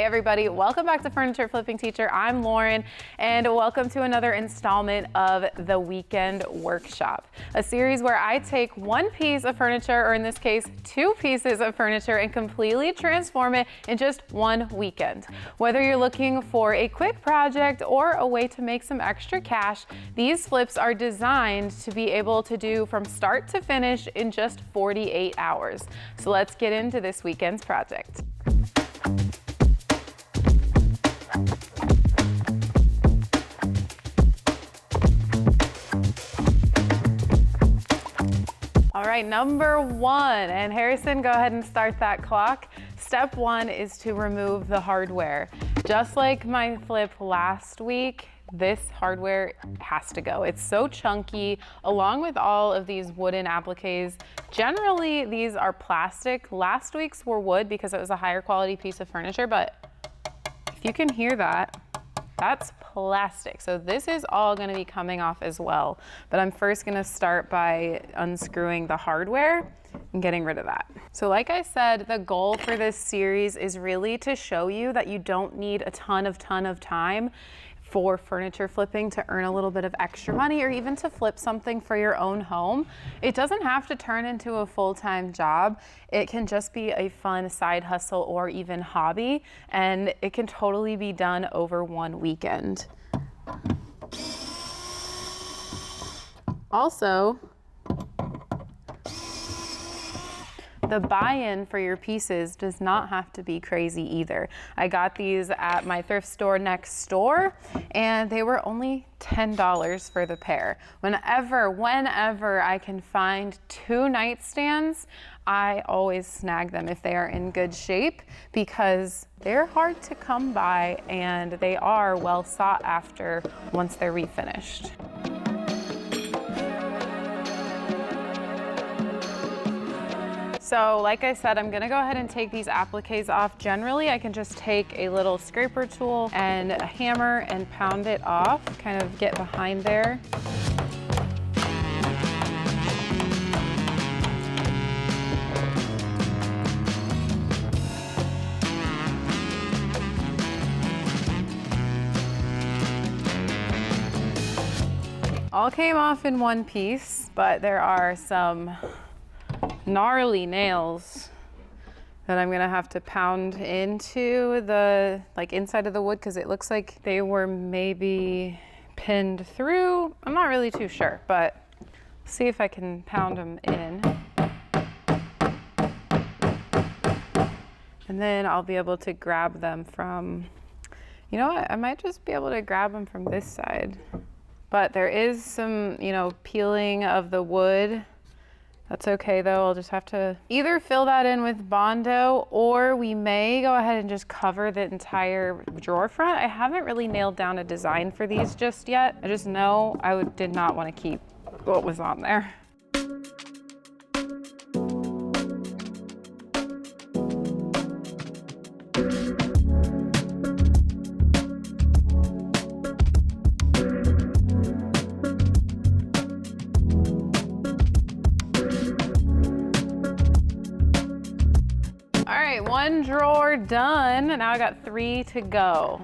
everybody, welcome back to Furniture Flipping Teacher. I'm Lauren, and welcome to another installment of the Weekend Workshop, a series where I take one piece of furniture, or in this case, two pieces of furniture, and completely transform it in just one weekend. Whether you're looking for a quick project or a way to make some extra cash, these flips are designed to be able to do from start to finish in just 48 hours. So let's get into this weekend's project. All right, number one, and Harrison, go ahead and start that clock. Step one is to remove the hardware. Just like my flip last week, this hardware has to go. It's so chunky, along with all of these wooden appliques. Generally, these are plastic. Last week's were wood because it was a higher quality piece of furniture, but if you can hear that, that's plastic. So this is all gonna be coming off as well. But I'm first gonna start by unscrewing the hardware and getting rid of that. So like I said, the goal for this series is really to show you that you don't need a ton of time for furniture flipping to earn a little bit of extra money or even to flip something for your own home. It doesn't have to turn into a full-time job. It can just be a fun side hustle or even hobby, and it can totally be done over one weekend. Also, the buy-in for your pieces does not have to be crazy either. I got these at my thrift store next door, and they were only $10 for the pair. Whenever I can find two nightstands, I always snag them if they are in good shape, because they're hard to come by and they are well sought after once they're refinished. So like I said, I'm gonna go ahead and take these appliques off. Generally, I can just take a little scraper tool and a hammer and pound it off, kind of get behind there. All came off in one piece, but there are some gnarly nails that I'm gonna have to pound into the inside of the wood, because it looks like they were maybe pinned through. I'm not really too sure, but see if I can pound them in. And then I'll be able to grab them from, you know what, I might just be able to grab them from this side. But there is some, peeling of the wood. That's okay though, I'll just have to either fill that in with Bondo, or we may go ahead and just cover the entire drawer front. I haven't really nailed down a design for these just yet. I just know I did not want to keep what was on there. One drawer done, and now I got 3 to go.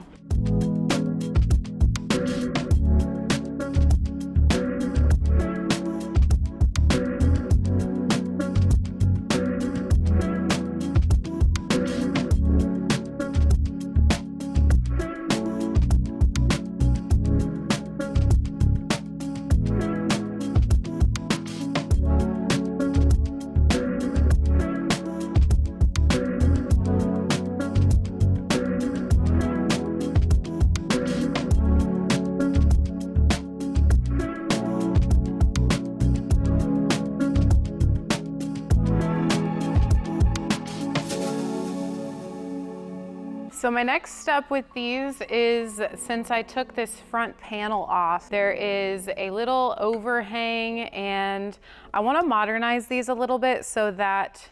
So my next step with these is, since I took this front panel off, there is a little overhang, and I want to modernize these a little bit so that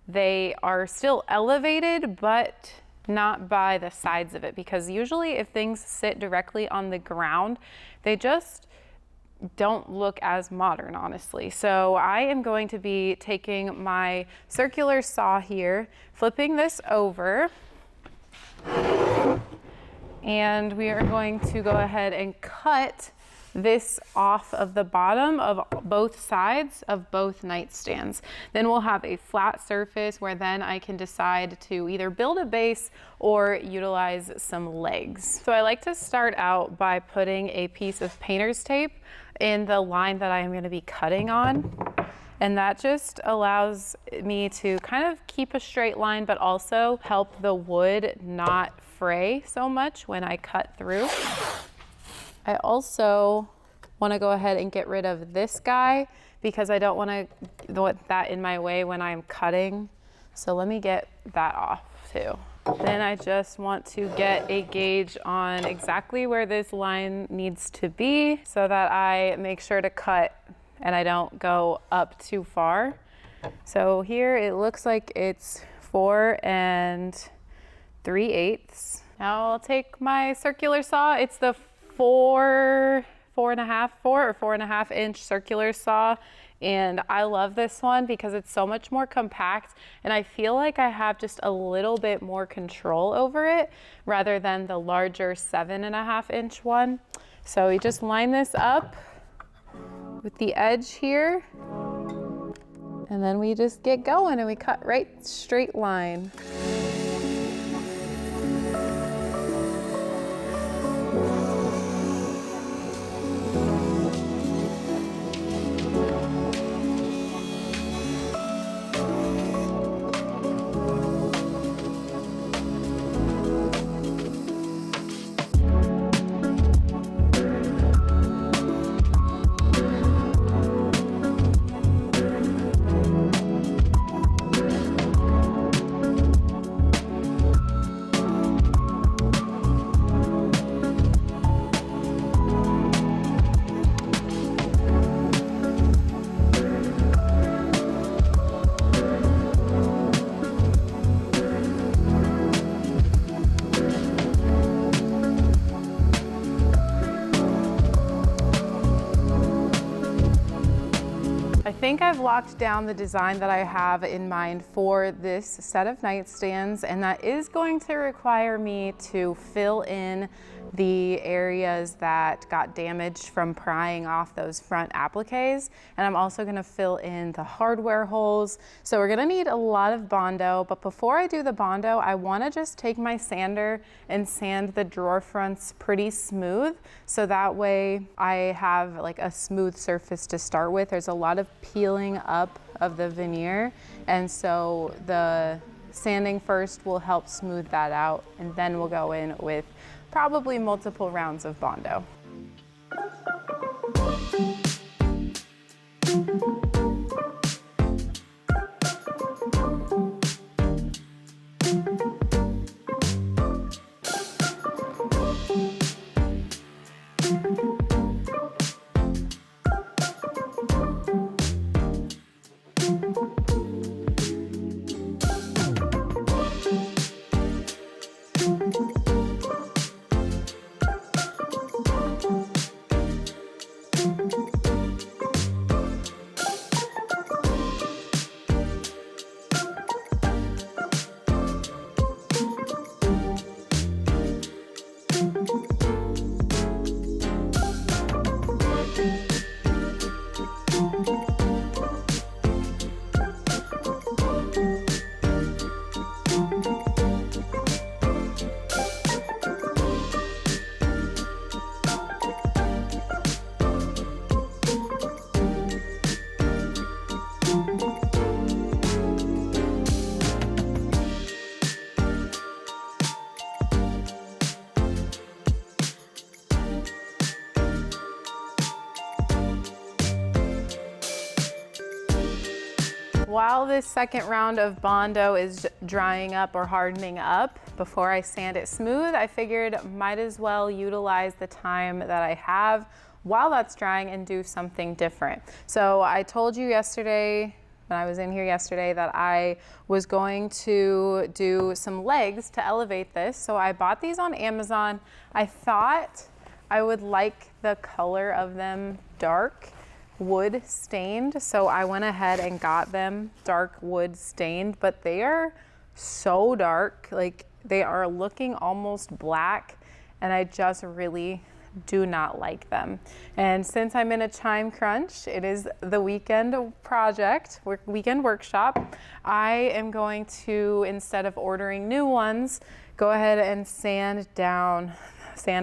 they are still elevated, but not by the sides of it, because usually if things sit directly on the ground, they just don't look as modern, honestly. So I am going to be taking my circular saw here, flipping this over, And we are going to go ahead and cut this off of the bottom of both sides of both nightstands. Then we'll have a flat surface where then I can decide to either build a base or utilize some legs. So I like to start out by putting a piece of painter's tape in the line that I am going to be cutting on. And that just allows me to kind of keep a straight line, but also help the wood not fray so much when I cut through. I also want to go ahead and get rid of this guy because I don't want that in my way when I'm cutting. So let me get that off too. Then I just want to get a gauge on exactly where this line needs to be so that I make sure to cut and I don't go up too far. So here it looks like it's 4 3/8. Now I'll take my circular saw. It's the 4 or 4.5 inch circular saw. And I love this one because it's so much more compact and I feel like I have just a little bit more control over it rather than the larger 7.5 inch one. So we just line this up with the edge here, and then we just get going and we cut right straight line. I think I've locked down the design that I have in mind for this set of nightstands, and that is going to require me to fill in the areas that got damaged from prying off those front appliques, and I'm also going to fill in the hardware holes. So we're going to need a lot of Bondo, but before I do the Bondo, I want to just take my sander and sand the drawer fronts pretty smooth, so that way I have like a smooth surface to start with. There's a lot of peeling up of the veneer, and so the sanding first will help smooth that out, and then we'll go in with probably multiple rounds of Bondo. While this second round of Bondo is drying up or hardening up, before I sand it smooth, I figured might as well utilize the time that I have while that's drying and do something different. So I told you yesterday, when I was in here yesterday, that I was going to do some legs to elevate this. So I bought these on Amazon. I thought I would like the color of them dark wood stained, so I went ahead and got them dark wood stained, but they are so dark, like they are looking almost black, and I just really do not like them. And since I'm in a time crunch, it is the weekend project, weekend workshop, I am going to, instead of ordering new ones, go ahead and sand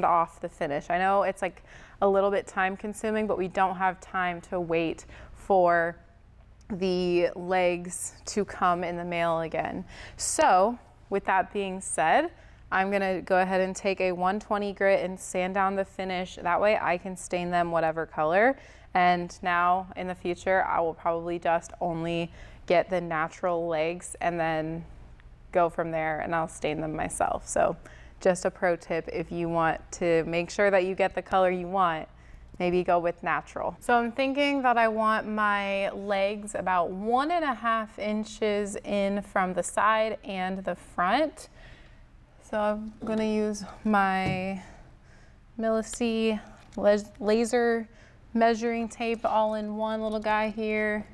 off the finish. I know it's like a little bit time consuming, but we don't have time to wait for the legs to come in the mail again. So with that being said, I'm gonna go ahead and take a 120 grit and sand down the finish. That way I can stain them whatever color. And now in the future, I will probably just only get the natural legs and then go from there, and I'll stain them myself. So just a pro tip, if you want to make sure that you get the color you want, maybe go with natural. So I'm thinking that I want my legs about 1.5 inches in from the side and the front. So I'm gonna use my Millisy laser measuring tape all in one little guy here.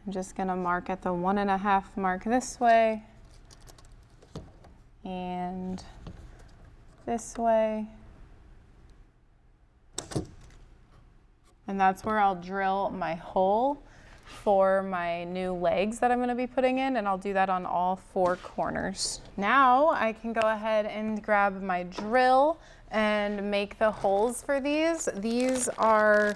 I'm just gonna mark at the 1.5 mark this way and this way. And that's where I'll drill my hole for my new legs that I'm going to be putting in, and I'll do that on all 4 corners. Now I can go ahead and grab my drill and make the holes for these. These are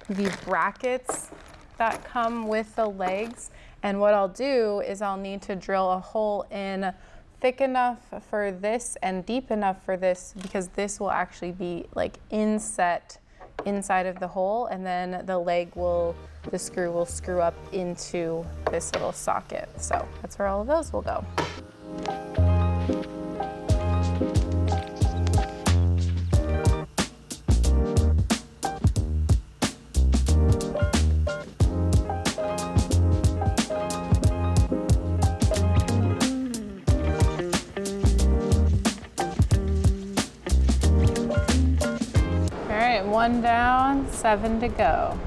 the brackets that come with the legs, and what I'll do is I'll need to drill a hole in thick enough for this and deep enough for this, because this will actually be like inset inside of the hole, and then the screw will screw up into this little socket. So that's where all of those will go. All right, 1 down, 7 to go.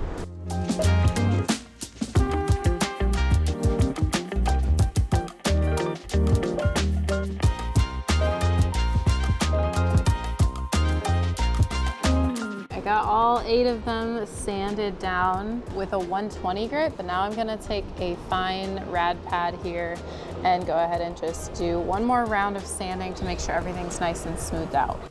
Got all 8 of them sanded down with a 120 grit, but now I'm gonna take a fine rad pad here and go ahead and just do one more round of sanding to make sure everything's nice and smoothed out.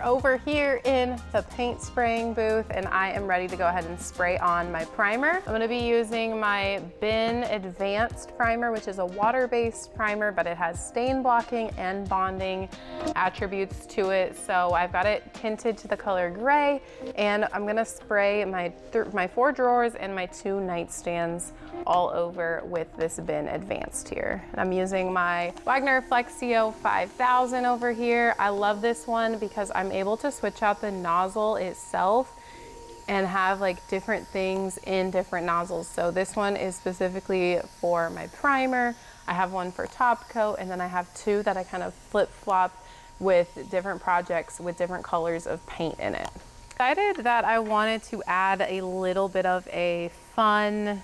Over here in the paint spraying booth, and I am ready to go ahead and spray on my primer. I'm going to be using my Behr Advanced primer, which is a water-based primer, but it has stain blocking and bonding attributes to it. So I've got it tinted to the color gray, and I'm going to spray my 4 drawers and my 2 nightstands all over with this Behr Advanced here. And I'm using my Wagner Flexio 5000 over here. I love this one because I'm able to switch out the nozzle itself and have like different things in different nozzles. So this one is specifically for my primer. I have one for top coat, and then I have 2 that I kind of flip-flop with different projects with different colors of paint in it. Decided that I wanted to add a little bit of a fun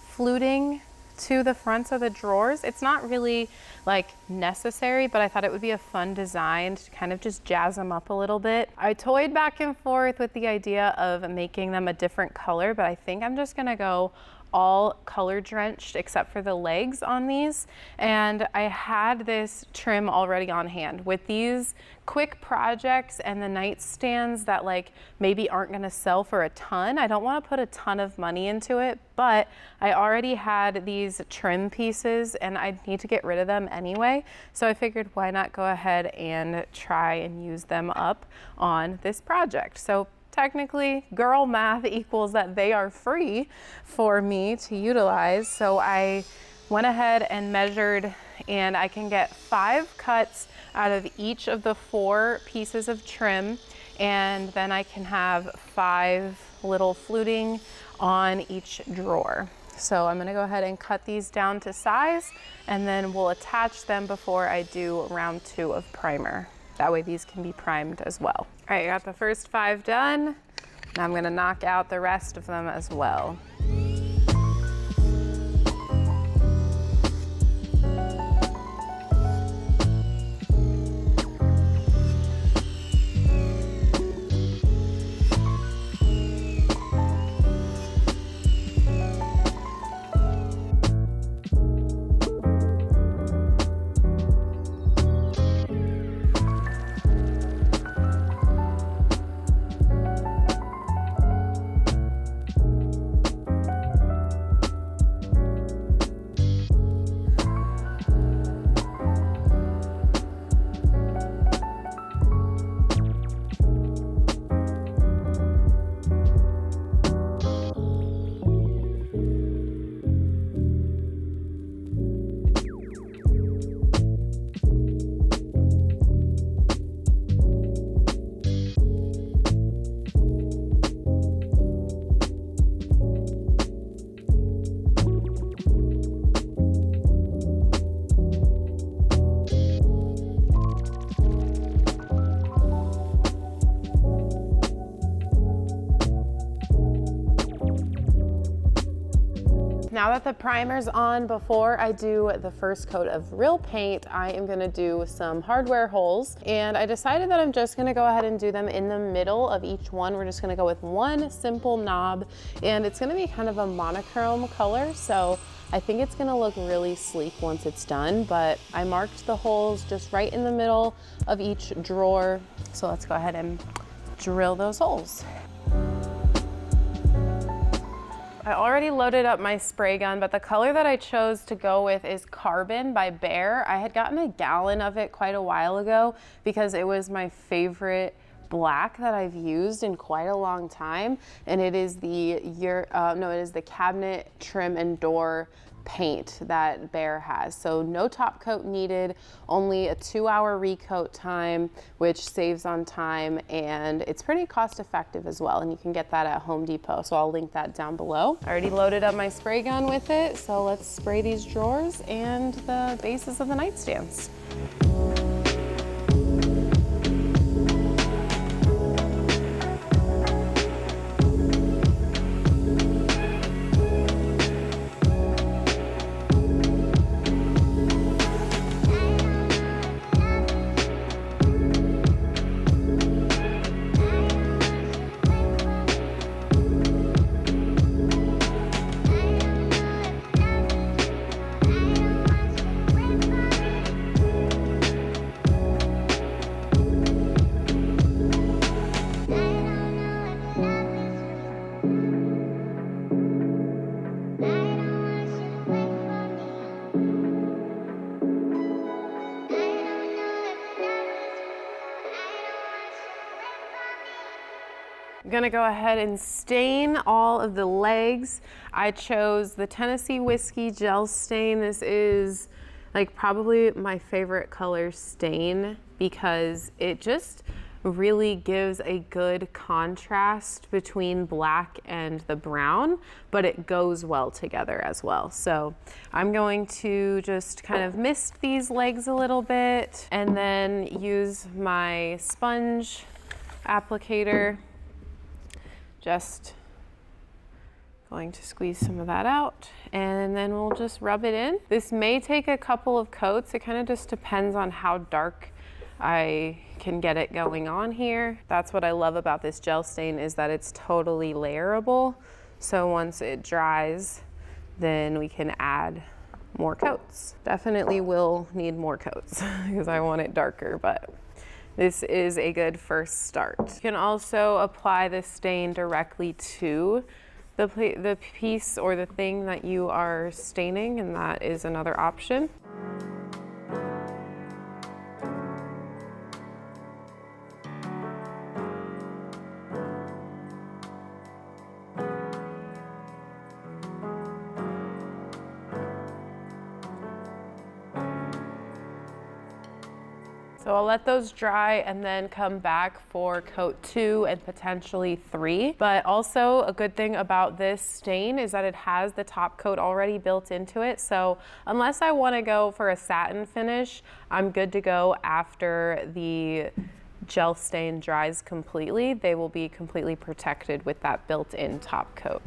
fluting to the fronts of the drawers. It's not really like necessary, but I thought it would be a fun design to kind of just jazz them up a little bit. I toyed back and forth with the idea of making them a different color, but I think I'm just gonna go all color drenched except for the legs on these. And I had this trim already on hand. With these quick projects and the nightstands that like maybe aren't gonna sell for a ton, I don't wanna put a ton of money into it, but I already had these trim pieces and I need to get rid of them anyway. So I figured why not go ahead and try and use them up on this project. So technically, girl math equals that they are free for me to utilize. So I went ahead and measured, and I can get 5 cuts out of each of the 4 pieces of trim. And then I can have 5 little fluting on each drawer. So I'm gonna go ahead and cut these down to size, and then we'll attach them before I do round 2 of primer. That way these can be primed as well. All right, I got the first 5 done. Now I'm gonna knock out the rest of them as well. Now that the primer's on, before I do the first coat of real paint, I am gonna do some hardware holes. And I decided that I'm just gonna go ahead and do them in the middle of each one. We're just gonna go with one simple knob, and it's gonna be kind of a monochrome color. So I think it's gonna look really sleek once it's done, but I marked the holes just right in the middle of each drawer. So let's go ahead and drill those holes. I already loaded up my spray gun, but the color that I chose to go with is Carbon by Behr. I had gotten a gallon of it quite a while ago because it was my favorite black that I've used in quite a long time, and it is the cabinet trim and door paint that Behr has. So no top coat needed, only a 2-hour recoat time, which saves on time, and it's pretty cost effective as well, and you can get that at Home Depot, so I'll link that down below. I already loaded up my spray gun with it, so let's spray these drawers and the bases of the nightstands. I'm gonna go ahead and stain all of the legs. I chose the Tennessee Whiskey Gel Stain. This is like probably my favorite color stain because it just really gives a good contrast between black and the brown, but it goes well together as well. So I'm going to just kind of mist these legs a little bit and then use my sponge applicator just Going to squeeze some of that out, and then we'll just rub it in. This may take a couple of coats. It kind of just depends on how dark I can get it going on here. That's what I love about this gel stain, is that it's totally layerable. So once it dries, then we can add more coats. Definitely will need more coats because I want it darker, but this is a good first start. You can also apply this stain directly to the piece or the thing that you are staining, and that is another option. So I'll let those dry and then come back for coat 2 and potentially 3. But also a good thing about this stain is that it has the top coat already built into it. So unless I want to go for a satin finish, I'm good to go after the gel stain dries completely. They will be completely protected with that built-in top coat.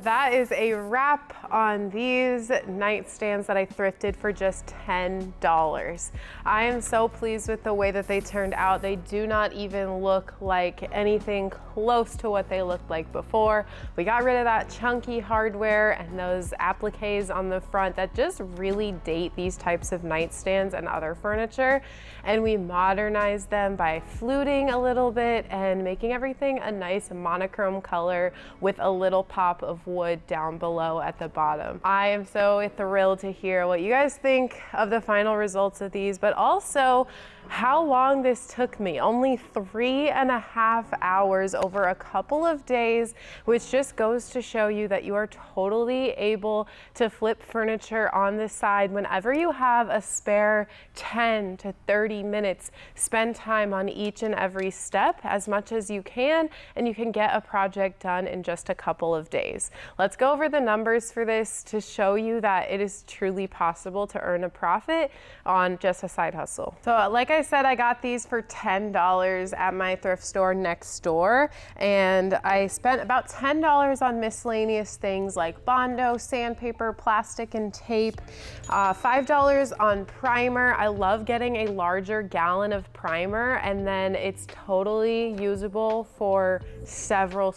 That is a wrap on these nightstands that I thrifted for just $10. I am so pleased with the way that they turned out. They do not even look like anything close to what they looked like before. We got rid of that chunky hardware and those appliques on the front that just really date these types of nightstands and other furniture. And we modernized them by fluting a little bit and making everything a nice monochrome color with a little pop of wood down below at the bottom. I am so thrilled to hear what you guys think of the final results of these, but also how long this took me. Only 3.5 hours over a couple of days, which just goes to show you that you are totally able to flip furniture on the side whenever you have a spare 10 to 30 minutes. Spend time on each and every step as much as you can, and you can get a project done in just a couple of days. Let's go over the numbers for this to show you that it is truly possible to earn a profit on just a side hustle. So like I said, I got these for $10 at my thrift store next door, and I spent about $10 on miscellaneous things like Bondo, sandpaper, plastic, and tape, $5 on primer. I love getting a larger gallon of primer, and then it's totally usable for several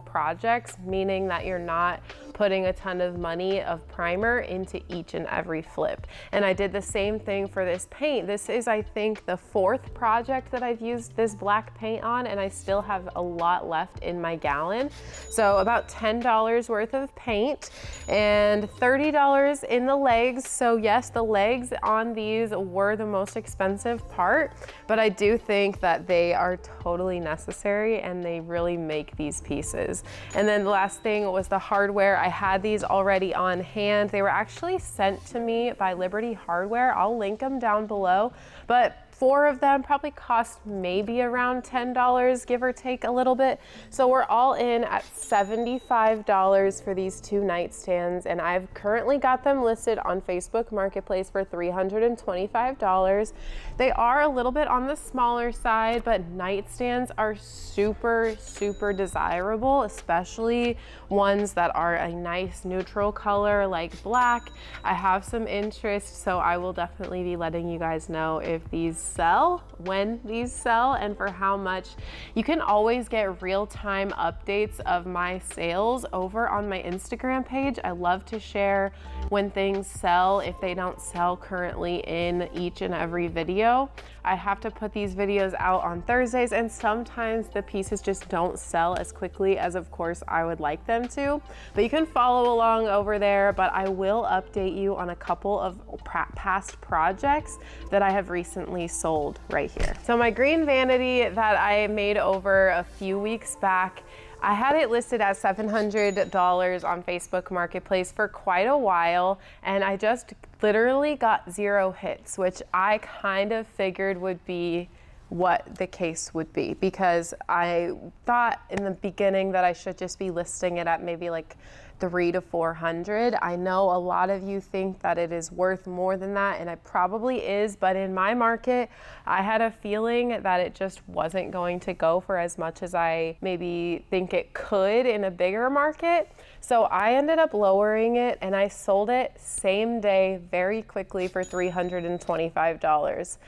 projects, meaning that you're not putting a ton of money of primer into each and every flip. And I did the same thing for this paint. This is, I think, the 4th project that I've used this black paint on, and I still have a lot left in my gallon. So about $10 worth of paint and $30 in the legs. So yes, the legs on these were the most expensive part, but I do think that they are totally necessary and they really make these pieces. And then the last thing was the hardware. I had these already on hand. They were actually sent to me by Liberty Hardware. I'll link them down below, but 4 of them probably cost maybe around $10, give or take a little bit. So we're all in at $75 for these 2 nightstands, and I've currently got them listed on Facebook Marketplace for $325. They are a little bit on the smaller side, but nightstands are super, super desirable, especially ones that are a nice neutral color like black. I have some interest, so I will definitely be letting you guys know if these sell, when these sell, and for how much. You can always get real-time updates of my sales over on my Instagram page. I love to share when things sell, if they don't sell currently in each and every video. I have to put these videos out on Thursdays, and sometimes the pieces just don't sell as quickly as of course I would like them to. But you can follow along over there, but I will update you on a couple of past projects that I have recently sold right here. So my green vanity that I made over a few weeks back, I had it listed at $700 on Facebook Marketplace for quite a while, and I just literally got 0 hits, which I kind of figured would be what the case would be, because I thought in the beginning that I should just be listing it at maybe like $300 to $400. I know a lot of you think that it is worth more than that, and it probably is, but in my market, I had a feeling that it just wasn't going to go for as much as I maybe think it could in a bigger market. So I ended up lowering it, and I sold it same day very quickly for $325.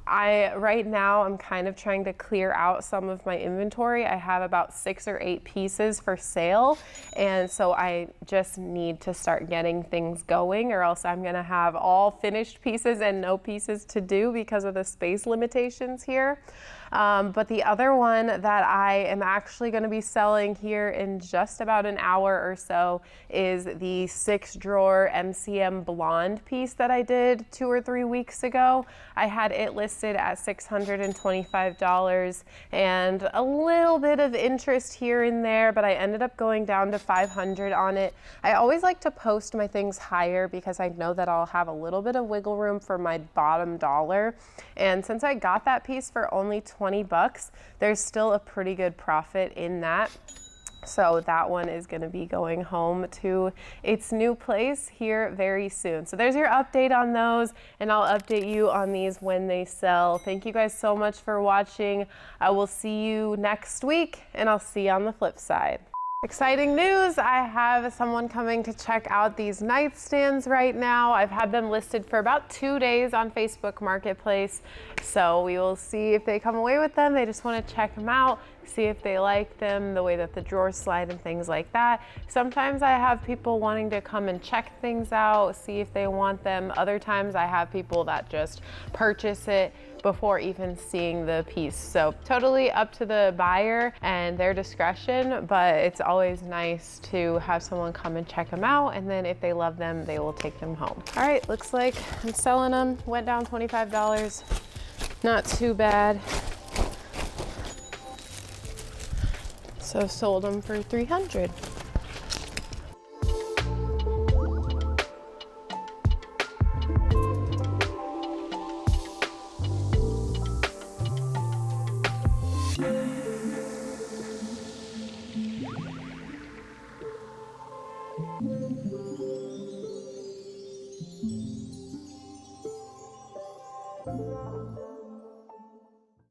Right now I'm kind of trying to clear out some of my inventory. I have about 6 or 8 pieces for sale, and so I just need to start getting things going, or else I'm gonna have all finished pieces and no pieces to do because of the space limitations here. But the other one that I am actually going to be selling here in just about an hour or so is the 6-drawer MCM blonde piece that I did 2 or 3 weeks ago. I had it listed at $625 and a little bit of interest here and there, but I ended up going down to $500 on it. I always like to post my things higher because I know that I'll have a little bit of wiggle room for my bottom dollar. And since I got that piece for only $20, there's still a pretty good profit in that. So that one is going to be going home to its new place here very soon. So there's your update on those, and I'll update you on these when they sell. Thank you guys so much for watching. I will see you next week, and I'll see you on the flip side. Exciting news, I have someone coming to check out these nightstands right now. I've had them listed for about 2 days on Facebook Marketplace, so we will see if they come away with them. They just want to check them out, see if they like them, the way that the drawers slide and things like that. Sometimes I have people wanting to come and check things out, see if they want them. Other times I have people that just purchase it before even seeing the piece. So totally up to the buyer and their discretion, but it's always nice to have someone come and check them out, and then if they love them, they will take them home. All right, looks like I'm selling them. Went down $25. Not too bad. So sold them for $300.